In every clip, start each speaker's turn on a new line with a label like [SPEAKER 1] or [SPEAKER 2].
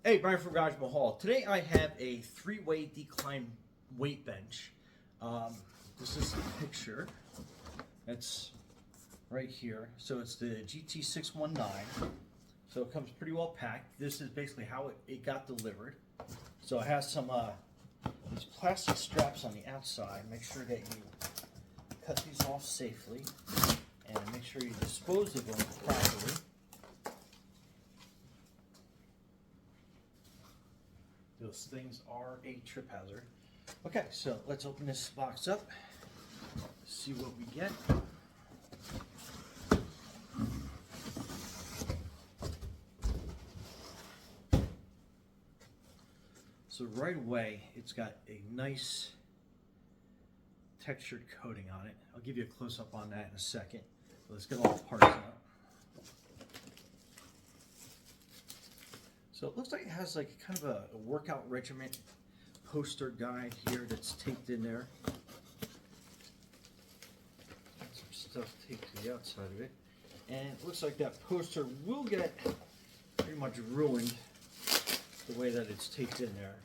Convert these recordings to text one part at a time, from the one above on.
[SPEAKER 1] Hey, Brian from Garage Mahal. Today I have a three-way decline weight bench. This is a picture. It's right here. So it's the GT619. So it comes pretty well packed. This is basically how it got delivered. So it has some these plastic straps on the outside. Make sure that you cut these off safely and make sure you dispose of them properly. Those things are a trip hazard. Okay, so let's open this box up, see what we get. So right away, it's got a nice textured coating on it. I'll give you a close-up on that in a second. Let's get all the parts out. So it looks like it has like kind of a workout regimen poster guide here that's taped in there. Some stuff taped to the outside of it. And it looks like that poster will get pretty much ruined the way that it's taped in there.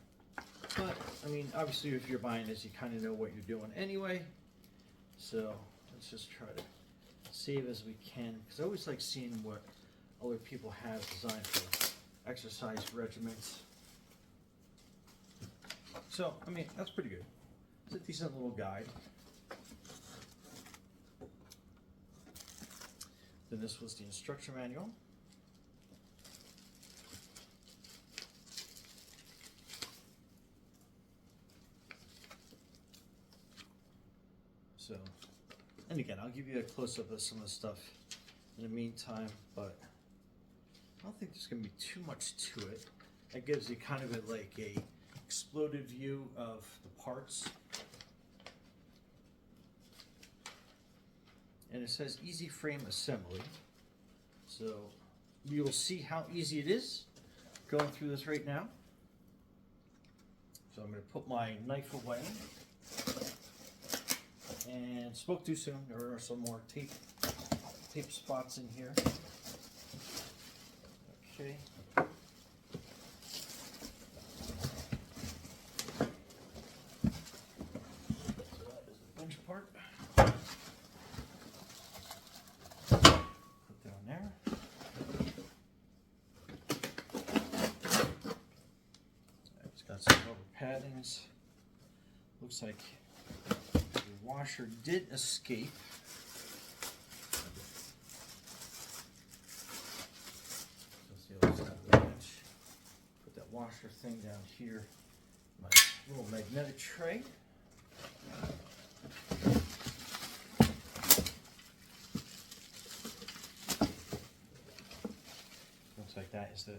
[SPEAKER 1] But, I mean, obviously if you're buying this, you kind of know what you're doing anyway. So let's just try to save as we can. Because I always like seeing what other people have designed for exercise regimens. So, I mean, that's pretty good. It's a decent little guide. Then this was the instruction manual. So, and again, I'll give you a close-up of some of the stuff in the meantime, but I don't think there's going to be too much to it. That gives you kind of like a exploded view of the parts. And it says easy frame assembly. So you'll see how easy it is going through this right now. So I'm going to put my knife away. And spoke too soon. There are some more tape spots in here. Okay. So that is the bench part. Put down there. It's got some rubber paddings. Looks like the washer did escape. Put that washer thing down here. My little magnetic tray. Looks like that is the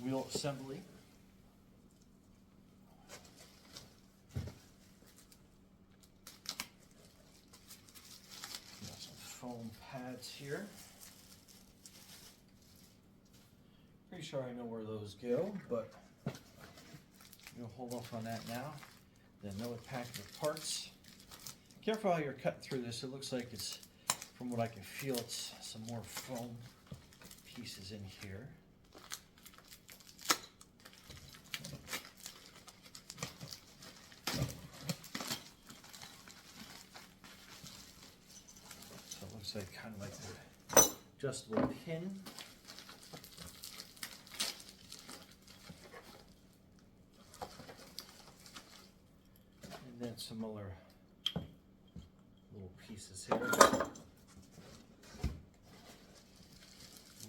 [SPEAKER 1] wheel assembly. Got some foam pads here. Pretty sure I know where those go, but we'll hold off on that now. Then another pack of parts. Careful how you're cutting through this. It looks like it's, from what I can feel, it's some more foam pieces in here. So it looks like kind of like the adjustable pin. And then some other little pieces here.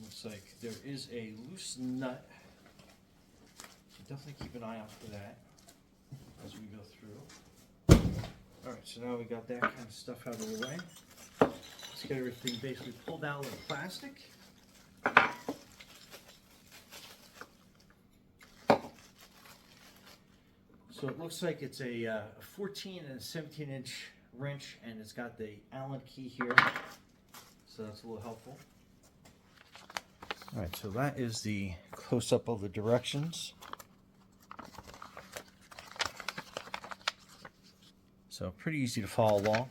[SPEAKER 1] Looks like there is a loose nut. So definitely keep an eye out for that as we go through. Alright, so now we got that kind of stuff out of the way. Let's get everything basically pulled out of the plastic. So it looks like it's a 14 and a 17-inch wrench, and it's got the Allen key here, so that's a little helpful. All right, so that is the close-up of the directions. So pretty easy to follow along.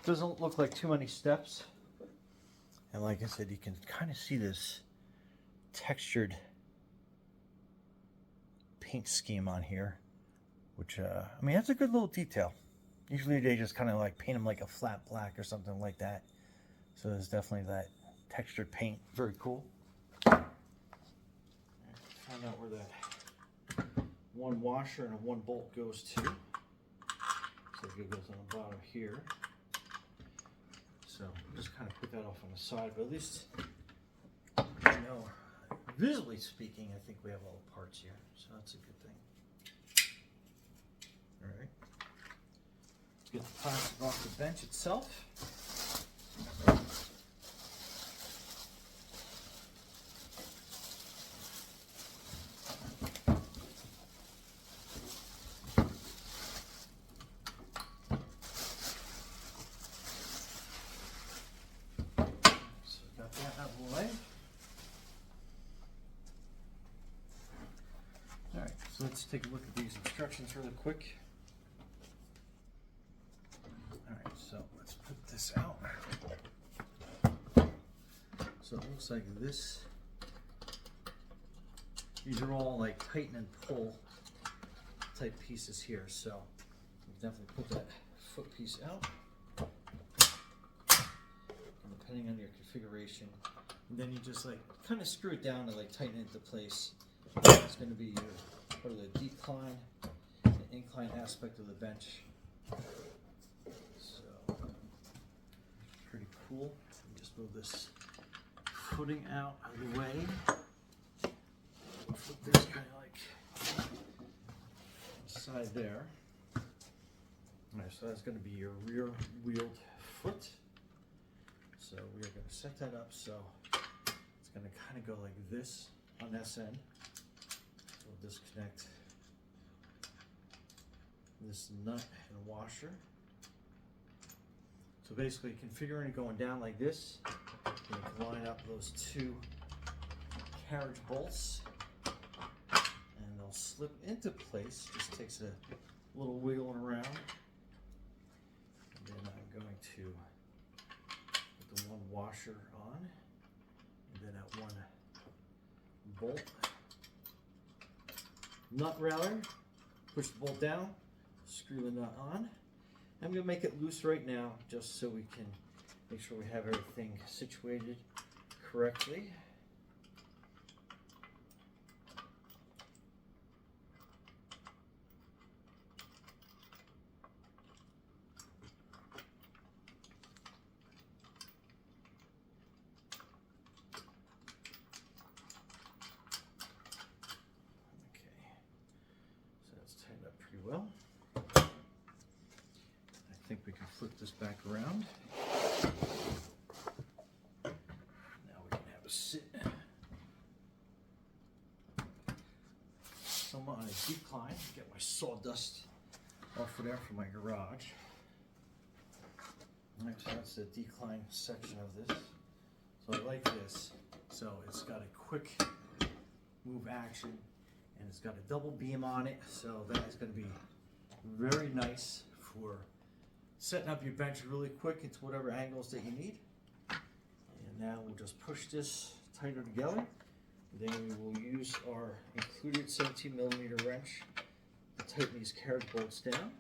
[SPEAKER 1] Doesn't look like too many steps. And like I said, you can kind of see this textured paint scheme on here, which, I mean, that's a good little detail. Usually they just kind of like paint them like a flat black or something like that. So there's definitely that textured paint. Very cool. Found out where that one washer and one bolt goes to. So it goes on the bottom here. So just kind of put that off on the side, but at least, you know, visually speaking, I think we have all the parts here, so that's a good thing. All right, let's get the plastic off the bench itself. So got that out of the way. Alright, so let's take a look at these instructions really quick. Alright, so let's put this out. So it looks like this. These are all like tighten and pull type pieces here, so definitely put that foot piece out. And depending on your configuration, and then you just like kind of screw it down to like tighten it into place. It's going to be your part of the decline and incline aspect of the bench. So pretty cool. Just move this footing out of the way. Flip this kind of like side there. Alright, so that's going to be your rear wheeled foot. So we are going to set that up so it's going to kind of go like this on this end. We'll disconnect this nut and washer. So basically configuring it going down like this, you can line up those two carriage bolts and they'll slip into place. Just takes a little wiggling around. And then I'm going to put the one washer on and then that one bolt. Nut rather, push the bolt down, screw the nut on. I'm going to make it loose right now just so we can make sure we have everything situated correctly. Well, I think we can flip this back around. Now we can have a sit. So I'm on a decline, get my sawdust off of there from my garage. Alright, so that's the decline section of this. So I like this. So it's got a quick move action. And it's got a double beam on it, so that is going to be very nice for setting up your bench really quick into whatever angles that you need. And now we'll just push this tighter together. Then we will use our included 17mm wrench to tighten these carriage bolts down.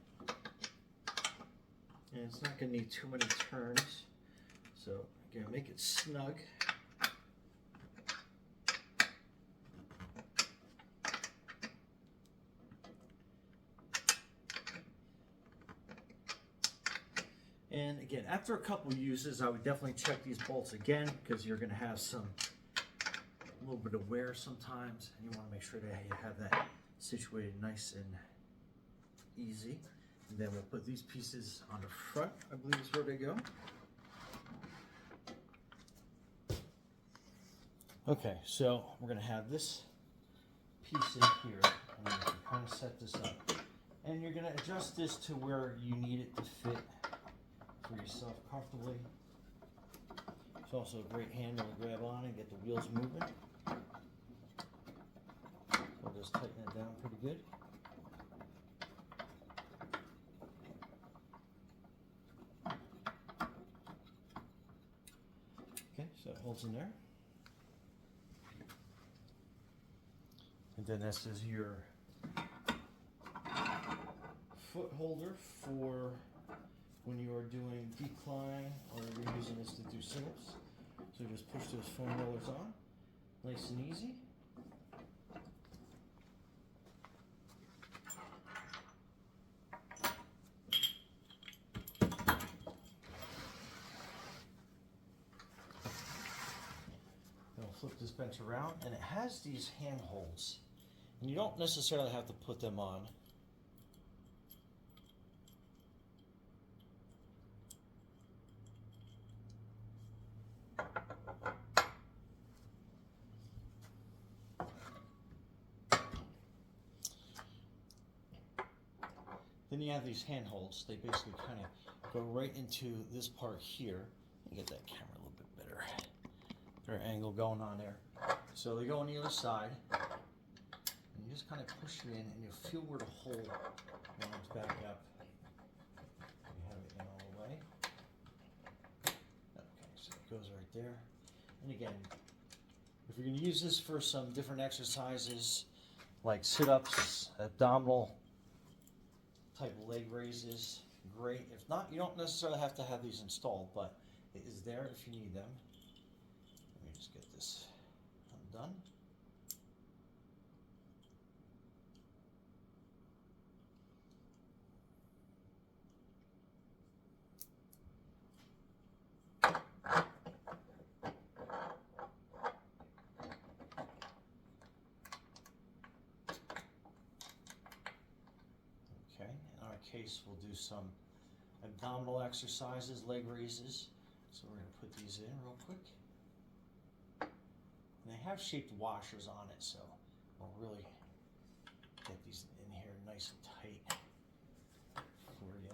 [SPEAKER 1] And it's not going to need too many turns, so again, make it snug. And again, after a couple uses, I would definitely check these bolts again because you're going to have a little bit of wear sometimes, and you want to make sure that you have that situated nice and easy. And then we'll put these pieces on the front, I believe is where they go. Okay, so we're going to have this piece in here, and you can kind of set this up. And you're going to adjust this to where you need it to fit for yourself comfortably. It's also a great handle to grab on and get the wheels moving. We'll just tighten it down pretty good. Okay, so it holds in there. And then this is your foot holder for when you are doing decline or you're using this to do sit-ups. So just push those foam rollers on, nice and easy. Then we'll flip this bench around, and it has these handholds, and you don't necessarily have to put them on. Then you have these handholds. They basically kind of go right into this part here. Let me get that camera a little bit better. Better angle going on there. So they go on either side. And you just kind of push it in, and you'll feel where the hole lines back up. You have it in all the way. Okay, so it goes right there. And again, if you're going to use this for some different exercises, like sit-ups, abdominal type of leg raises, great. If not, you don't necessarily have to have these installed, but it is there if you need them. Let me just get this undone. Case, we'll do some abdominal exercises, leg raises. So we're going to put these in real quick. And they have shaped washers on it, so we'll really get these in here nice and tight for you.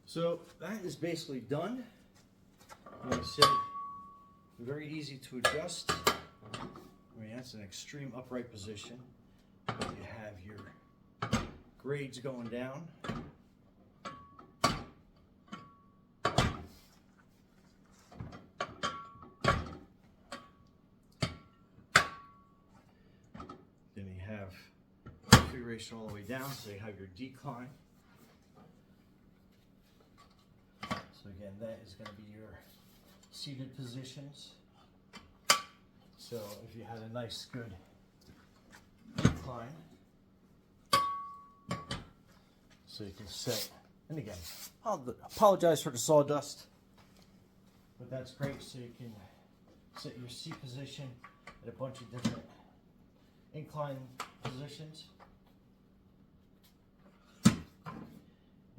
[SPEAKER 1] So that is basically done. Like I said, very easy to adjust. I mean, that's an extreme upright position. You have your grades going down. Then you have configuration all the way down, so you have your decline. So again, that is going to be your seated positions. So if you had a nice, good incline, so you can sit. And again, I'll apologize for the sawdust, but that's great. So you can set your seat position at a bunch of different incline positions.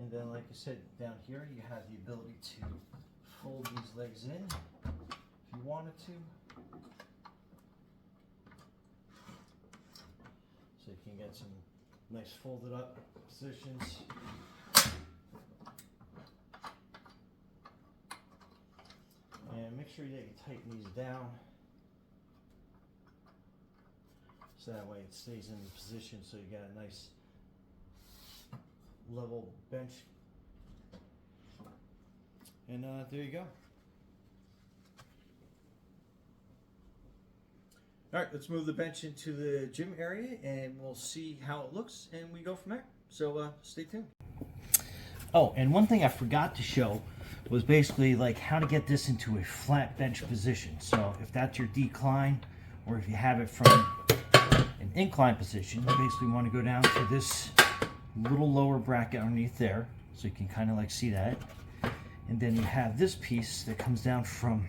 [SPEAKER 1] And then, like I said, down here you have the ability to fold these legs in if you wanted to. So you can get some nice folded up positions. And make sure that you tighten these down so that way it stays in the position, so you got a nice level bench. And there you go. All right, let's move the bench into the gym area and we'll see how it looks and we go from there. So stay tuned. Oh, and one thing I forgot to show was basically like how to get this into a flat bench position. So if that's your decline, or if you have it from an incline position, you basically want to go down to this little lower bracket underneath there, so you can kind of like see that. And then you have this piece that comes down from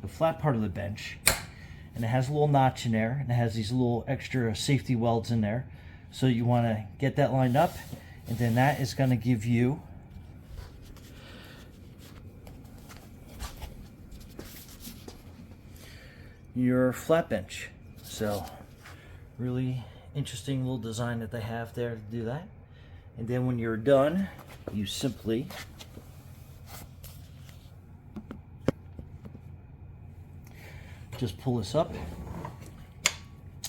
[SPEAKER 1] the flat part of the bench, and it has a little notch in there, and it has these little extra safety welds in there. So you want to get that lined up, and then that is going to give you your flat bench. So really interesting little design that they have there to do that. And then when you're done, you simply just pull this up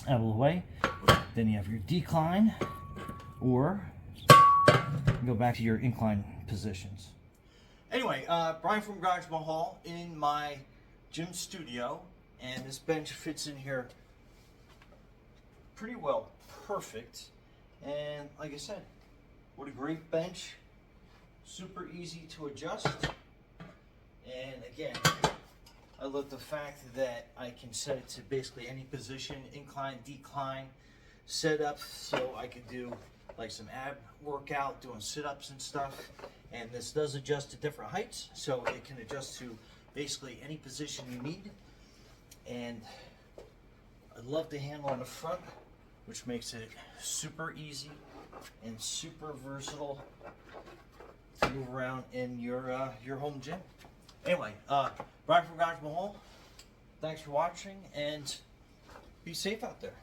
[SPEAKER 1] out of the way. Then you have your decline, or go back to your incline positions. Anyway, Brian from Garage Mahal in my gym studio, and this bench fits in here pretty well, perfect. And like I said, what a great bench, super easy to adjust. And again, I love the fact that I can set it to basically any position, incline, decline, set up, so I could do like some ab workout, doing sit-ups and stuff. And this does adjust to different heights, so it can adjust to basically any position you need. And I love the handle on the front, which makes it super easy and super versatile to move around in your home gym. Anyway, Brian from Garage Mahal, thanks for watching, and be safe out there.